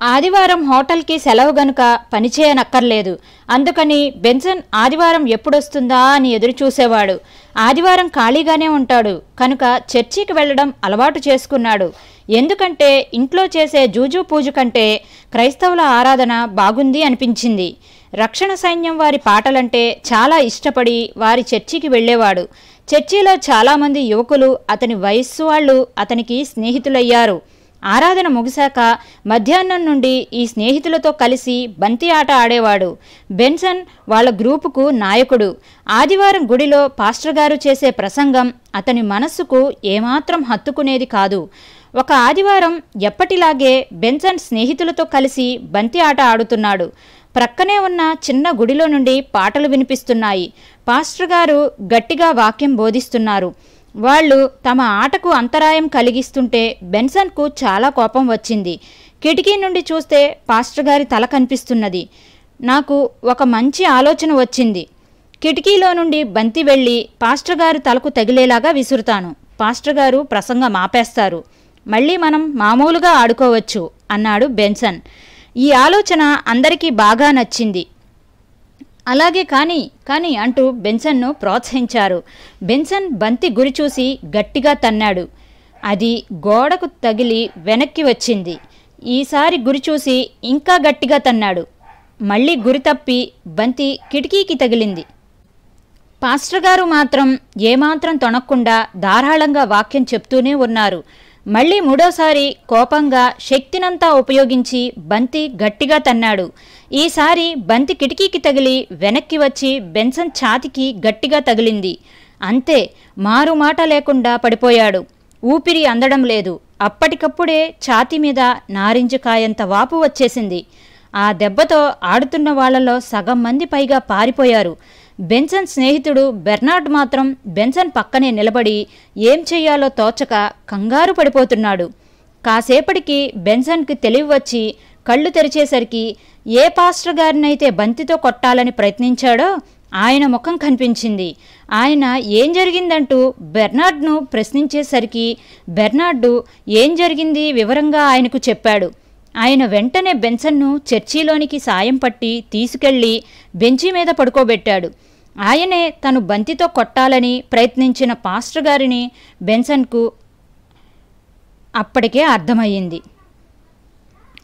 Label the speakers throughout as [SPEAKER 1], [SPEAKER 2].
[SPEAKER 1] ఆదివారం హోటల్కి సెలవు గనుక పనిచేయనక్కర్లేదు. అందుకని బెన్సన్ ఆదివారం ఎప్పుడొస్తుందా అని ఎదురు చూసేవాడు. ఆదివారం ఖాళీగానే ఉంటాడు కనుక చర్చికి వెళ్లడం అలవాటు చేసుకున్నాడు. ఎందుకంటే ఇంట్లో చేసే జూజూ పూజ కంటే క్రైస్తవుల ఆరాధన బాగుంది అనిపించింది. రక్షణ సైన్యం వారి పాటలంటే చాలా ఇష్టపడి వారి చర్చికి వెళ్ళేవాడు. చర్చిలో చాలామంది యువకులు అతని వయస్సు వాళ్ళు అతనికి స్నేహితులయ్యారు. ఆరాధన ముగిశాక మధ్యాహ్నం నుండి ఈ స్నేహితులతో కలిసి బంతి ఆట ఆడేవాడు. బెన్సన్ వాళ్ళ గ్రూపుకు నాయకుడు. ఆదివారం గుడిలో పాస్టర్ గారు చేసే ప్రసంగం అతని మనస్సుకు ఏమాత్రం హత్తుకునేది కాదు. ఒక ఆదివారం ఎప్పటిలాగే బెన్సన్ స్నేహితులతో కలిసి బంతి ఆట ఆడుతున్నాడు. ప్రక్కనే ఉన్న చిన్న గుడిలో నుండి పాటలు వినిపిస్తున్నాయి. పాస్టర్ గారు గట్టిగా వాక్యం బోధిస్తున్నారు. వాళ్ళు తమ ఆటకు అంతరాయం కలిగిస్తుంటే బెన్సన్కు చాలా కోపం వచ్చింది. కిటికీ నుండి చూస్తే పాస్టర్ గారి తల కనిపిస్తున్నది. నాకు ఒక మంచి ఆలోచన వచ్చింది. కిటికీలో నుండి బంతి వెళ్ళి పాస్టర్ గారు తలకు తగిలేలాగా విసురుతాను. పాస్టర్ గారు ప్రసంగం ఆపేస్తారు. మళ్ళీ మనం మామూలుగా ఆడుకోవచ్చు అన్నాడు బెన్సన్. ఈ ఆలోచన అందరికీ బాగా నచ్చింది. అలాగే కానీ అంటూ బెన్సన్ను ప్రోత్సహించారు. బెన్సన్ బంతి గురి చూసి గట్టిగా తన్నాడు. అది గోడకు తగిలి వెనక్కి వచ్చింది. ఈసారి గురి చూసి ఇంకా గట్టిగా తన్నాడు. మళ్ళీ గురి తప్పి బంతి కిటికీకి తగిలింది. పాస్టర్ గారు మాత్రం ఏమాత్రం తొణక్కుండా ధారాళంగా వాక్యం చెప్తూనే ఉన్నారు. మళ్ళీ మూడోసారి కోపంగా శక్తినంతా ఉపయోగించి బంతి గట్టిగా తన్నాడు. ఈసారి బంతి కిటికీకి తగిలి వెనక్కి వచ్చి బెన్సన్ ఛాతికి గట్టిగా తగిలింది. అంతే, మారుమాట లేకుండా పడిపోయాడు. ఊపిరి అందడం లేదు. అప్పటికప్పుడే ఛాతీ మీద నారింజకాయంత వాపు వచ్చేసింది. ఆ దెబ్బతో ఆడుతున్న వాళ్లలో సగం మంది పైగా పారిపోయారు. బెన్సన్ స్నేహితుడు బెర్నార్డ్ మాత్రం బెన్సన్ పక్కనే నిలబడి ఏం చెయ్యాలో తోచక కంగారు పడిపోతున్నాడు. కాసేపటికి బెన్సన్కి తెలివి వచ్చి కళ్ళు తెరిచేసరికి ఏ పాస్టర్ గారినైతే బంతితో కొట్టాలని ప్రయత్నించాడో ఆయన ముఖం కనిపించింది. ఆయన ఏం జరిగిందంటూ బెర్నార్డ్ను ప్రశ్నించేసరికి బెర్నార్డు ఏం జరిగింది వివరంగా ఆయనకు చెప్పాడు. ఆయన వెంటనే బెన్సన్ను చర్చిలోనికి సాయం పట్టి తీసుకెళ్లి బెంచి మీద పడుకోబెట్టాడు. ఆయనే తను బంతితో కొట్టాలని ప్రయత్నించిన పాస్టర్ గారిని బెన్సన్కు అప్పటికే అర్థమయ్యింది.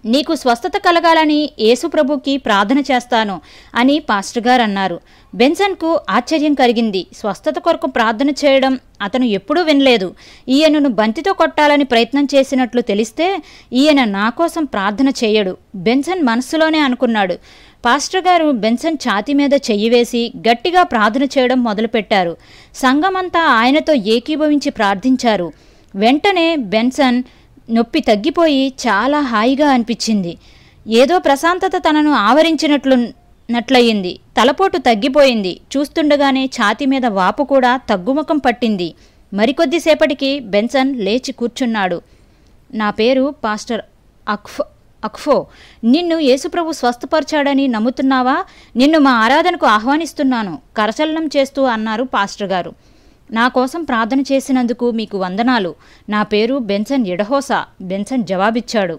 [SPEAKER 1] నీకు స్వస్థత కలగాలని యేసుప్రభుకి ప్రార్థన చేస్తాను అని పాస్టర్ గారు అన్నారు. బెన్సన్కు ఆశ్చర్యం కలిగింది. స్వస్థత కొరకు ప్రార్థన చేయడం అతను ఎప్పుడూ వినలేదు. ఈయనను బంతితో కొట్టాలని ప్రయత్నం చేసినట్లు తెలిస్తే ఈయన నా కోసం ప్రార్థన చేయడు. బెన్సన్ మనస్సులోనే అనుకున్నాడు. పాస్టర్ గారు బెన్సన్ ఛాతీ మీద చెయ్యి వేసి గట్టిగా ప్రార్థన చేయడం మొదలుపెట్టారు. సంఘమంతా ఆయనతో ఏకీభవించి ప్రార్థించారు. వెంటనే బెన్సన్ నొప్పి తగ్గిపోయి చాలా హాయిగా అనిపించింది. ఏదో ప్రశాంతత తనను ఆవరించినట్లయింది. తలపోటు తగ్గిపోయింది. చూస్తుండగానే ఛాతీ మీద వాపు కూడా తగ్గుముఖం పట్టింది. మరికొద్దిసేపటికి బెన్సన్ లేచి కూర్చున్నాడు. నా పేరు పాస్టర్ అక్ఫో. నిన్ను యేసుప్రభు స్వస్థపరిచాడని నమ్ముతున్నావా? నిన్ను మా ఆరాధనకు ఆహ్వానిస్తున్నాను కరచలనం చేస్తూ అన్నారు పాస్టర్ గారు. నా కోసం ప్రార్థన చేసినందుకు మీకు వందనాలు. నా పేరు బెన్సన్ ఎడహోసా. బెన్సన్ జవాబిచ్చాడు.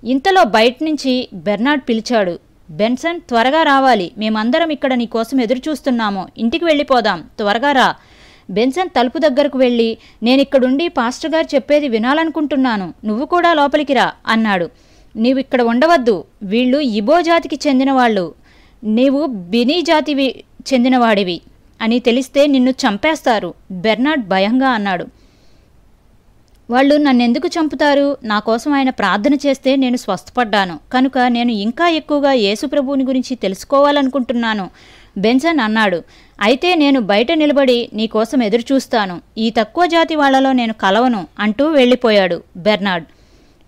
[SPEAKER 1] ఇంతలో బయట నుంచి బెర్నార్డ్ పిలిచాడు. బెన్సన్, త్వరగా రావాలి. మేమందరం ఇక్కడ నీ కోసం ఎదురుచూస్తున్నాము. ఇంటికి వెళ్ళిపోదాం, త్వరగా రా. బెన్సన్ తలుపు దగ్గరకు వెళ్ళి నేనిక్కడుండి పాస్టర్ గారు చెప్పేది వినాలనుకుంటున్నాను. నువ్వు కూడా లోపలికి రా అన్నాడు. నీవు ఇక్కడ ఉండవద్దు. వీళ్ళు ఇబో జాతికి చెందినవాళ్ళు. నీవు బినీ జాతివి చెందినవాడివి అని తెలిస్తే నిన్ను చంపేస్తారు. బెర్నార్డ్ భయంగా అన్నాడు. వాళ్ళు నన్నెందుకు చంపుతారు? నా కోసం ఆయన ప్రార్థన చేస్తే నేను స్వస్థపడ్డాను కనుక నేను ఇంకా ఎక్కువగా యేసుప్రభువుని గురించి తెలుసుకోవాలనుకుంటున్నాను బెన్సన్ అన్నాడు. అయితే నేను బయట నిలబడి నీకోసం ఎదురుచూస్తాను. ఈ తక్కువ జాతి వాళ్లలో నేను కలవను అంటూ వెళ్ళిపోయాడు బెర్నార్డ్.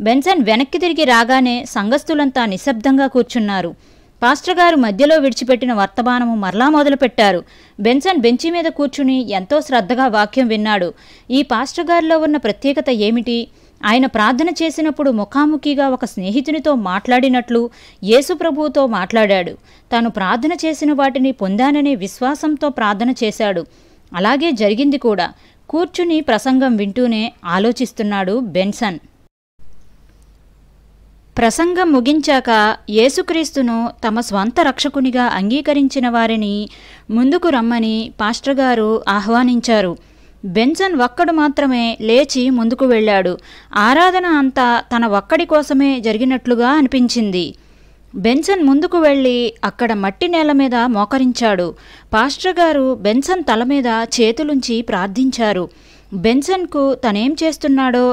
[SPEAKER 1] బెన్సన్ వెనక్కి తిరిగి రాగానే సంఘస్థులంతా నిశ్శబ్దంగా కూర్చున్నారు. పాస్టర్ గారు మధ్యలో విడిచిపెట్టిన వర్తమానము మరలా మొదలుపెట్టారు. బెన్సన్ బెంచి మీద కూర్చుని ఎంతో శ్రద్ధగా వాక్యం విన్నాడు. ఈ పాస్టర్ గారిలో ఉన్న ప్రత్యేకత ఏమిటి? ఆయన ప్రార్థన చేసినప్పుడు ముఖాముఖిగా ఒక స్నేహితునితో మాట్లాడినట్లు యేసుప్రభువుతో మాట్లాడాడు. తాను ప్రార్థన చేసిన వాటిని పొందాననే విశ్వాసంతో ప్రార్థన చేశాడు. అలాగే జరిగింది కూడా. కూర్చుని ప్రసంగం వింటూనే ఆలోచిస్తున్నాడు బెన్సన్. ప్రసంగం ముగించాక యేసుక్రీస్తును తమ స్వంత రక్షకునిగా అంగీకరించిన వారిని ముందుకు రమ్మని పాస్టర్ గారు ఆహ్వానించారు. బెన్సన్ ఒక్కడు మాత్రమే లేచి ముందుకు వెళ్ళాడు. ఆరాధన అంతా తన ఒక్కడి కోసమే జరిగినట్లుగా అనిపించింది. బెన్సన్ ముందుకు వెళ్ళి అక్కడ మట్టి నేల మీద మోకరించాడు. పాస్టర్ గారు బెన్సన్ తల మీద చేతులుంచి ప్రార్థించారు. బెన్సన్కు తనేం చేస్తున్నాడో,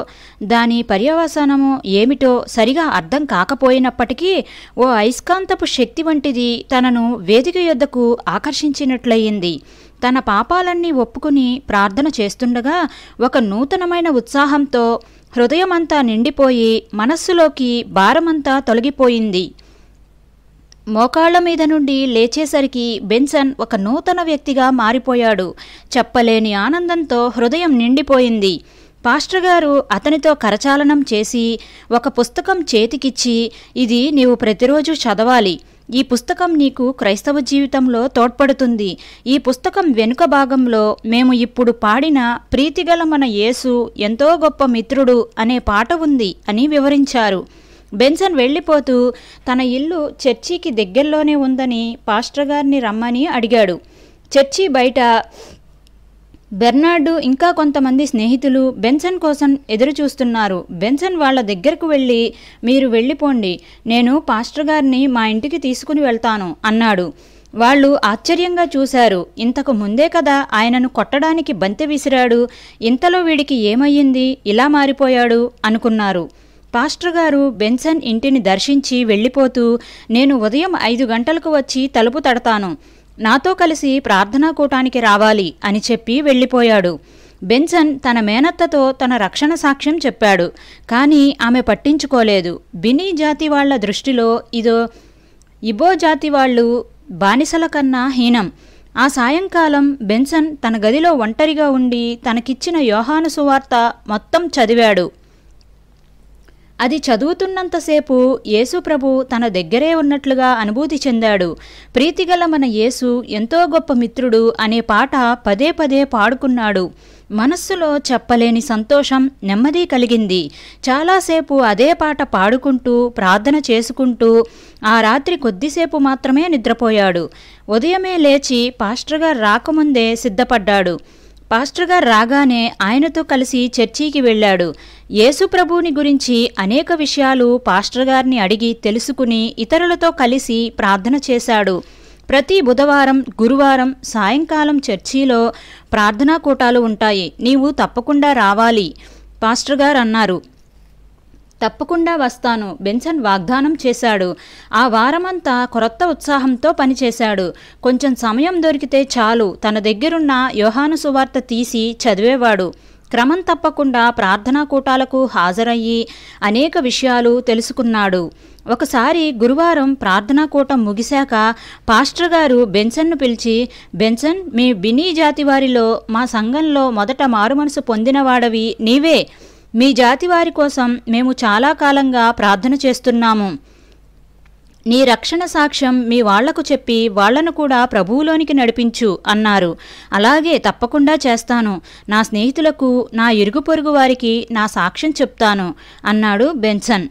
[SPEAKER 1] దాని పర్యవసానము ఏమిటో సరిగా అర్థం కాకపోయినప్పటికీ ఓ అయస్కాంతపు శక్తి వంటిది తనను వేదిక యొద్దకు ఆకర్షించినట్లయింది. తన పాపాలన్నీ ఒప్పుకుని ప్రార్థన చేస్తుండగా ఒక నూతనమైన ఉత్సాహంతో హృదయమంతా నిండిపోయి మనస్సులోకి భారమంతా తొలగిపోయింది. మోకాళ్ల మీద నుండి లేచేసరికి బెన్సన్ ఒక నూతన వ్యక్తిగా మారిపోయాడు. చెప్పలేని ఆనందంతో హృదయం నిండిపోయింది. పాస్టర్ గారు అతనితో కరచాలనం చేసి ఒక పుస్తకం చేతికిచ్చి, ఇది నీవు ప్రతిరోజు చదవాలి. ఈ పుస్తకం నీకు క్రైస్తవ జీవితంలో తోడ్పడుతుంది. ఈ పుస్తకం వెనుక భాగంలో మేము ఇప్పుడు పాడిన ప్రీతిగల మన యేసు ఎంతో గొప్ప మిత్రుడు అనే పాట ఉంది అని వివరించారు. బెన్సన్ వెళ్ళిపోతూ తన ఇల్లు చర్చికి దగ్గరలోనే ఉందని పాస్టర్ గారిని రమ్మని అడిగాడు. చర్చి బయట బెర్నార్డు ఇంకా కొంతమంది స్నేహితులు బెన్సన్ కోసం ఎదురు చూస్తున్నారు. బెన్సన్ వాళ్ళ దగ్గరకు వెళ్ళి, మీరు వెళ్ళిపోండి, నేను పాస్టర్ గారిని మా ఇంటికి తీసుకుని వెళ్తాను అన్నాడు. వాళ్ళు ఆశ్చర్యంగా చూశారు. ఇంతకు ముందే కదా ఆయనను కొట్టడానికి బంతె విసిరాడు, ఇంతలో వీడికి ఏమయ్యింది, ఇలా మారిపోయాడు అనుకున్నారు. పాస్టర్ గారు బెన్సన్ ఇంటిని దర్శించి వెళ్ళిపోతూ, నేను ఉదయం 5 గంటలకు వచ్చి తలుపు తడతాను, నాతో కలిసి ప్రార్థనా కూటానికి రావాలి అని చెప్పి వెళ్ళిపోయాడు. బెన్సన్ తన మేనత్తతో తన రక్షణ సాక్ష్యం చెప్పాడు. కానీ ఆమె పట్టించుకోలేదు. బినీ జాతి వాళ్ల దృష్టిలో ఇబో జాతి వాళ్ళు బానిసల కన్నా హీనం. ఆ సాయంకాలం బెన్సన్ తన గదిలో ఒంటరిగా ఉండి తనకిచ్చిన యోహాను సువార్త మొత్తం చదివాడు. అది చదువుతున్నంతసేపు యేసు ప్రభు తన దగ్గరే ఉన్నట్లుగా అనుభూతి చెందాడు. ప్రీతిగల మన యేసు ఎంతో గొప్ప మిత్రుడు అనే పాట పదే పదే పాడుకున్నాడు. మనస్సులో చెప్పలేని సంతోషం, నెమ్మది కలిగింది. చాలాసేపు అదే పాట పాడుకుంటూ ప్రార్థన చేసుకుంటూ ఆ రాత్రి కొద్దిసేపు మాత్రమే నిద్రపోయాడు. ఉదయమే లేచి పాస్టర్ గారు రాకముందే సిద్ధపడ్డాడు. పాస్టర్ గారు రాగానే ఆయనతో కలిసి చర్చికి వెళ్ళాడు. యేసు ప్రభువుని గురించి అనేక విషయాలు పాస్టర్ గారిని అడిగి తెలుసుకుని ఇతరులతో కలిసి ప్రార్థన చేశాడు. ప్రతి బుధవారం, గురువారం సాయంకాలం చర్చిలో ప్రార్థనా కూటాలు ఉంటాయి. నీవు తప్పకుండా రావాలి పాస్టర్ గారు అన్నారు. తప్పకుండా వస్తాను, బెన్సన్ వాగ్దానం చేశాడు. ఆ వారమంతా కొత్త ఉత్సాహంతో పనిచేశాడు. కొంచెం సమయం దొరికితే చాలు తన దగ్గరున్న యోహాను సువార్త తీసి చదివేవాడు. క్రమం తప్పకుండా ప్రార్థనా కూటాలకు హాజరయ్యి అనేక విషయాలు తెలుసుకున్నాడు. ఒకసారి గురువారం ప్రార్థనా కూటం ముగిశాక పాస్టర్ గారు బెన్సన్ను పిలిచి, బెన్సన్, మీ బినీ జాతి వారిలో మా సంఘంలో మొదట మారుమనసు పొందినవాడవి నీవే. మీ జాతి వారి కోసం మేము చాలా కాలంగా ప్రార్థన చేస్తున్నాము. నీ రక్షణ సాక్ష్యం మీ వాళ్లకు చెప్పి వాళ్లను కూడా ప్రభువులోనికి నడిపించు అన్నారు. అలాగే, తప్పకుండా చేస్తాను. నా స్నేహితులకు, నా ఇరుగు పొరుగు వారికి నా సాక్ష్యం చెప్తాను అన్నాడు బెన్సన్.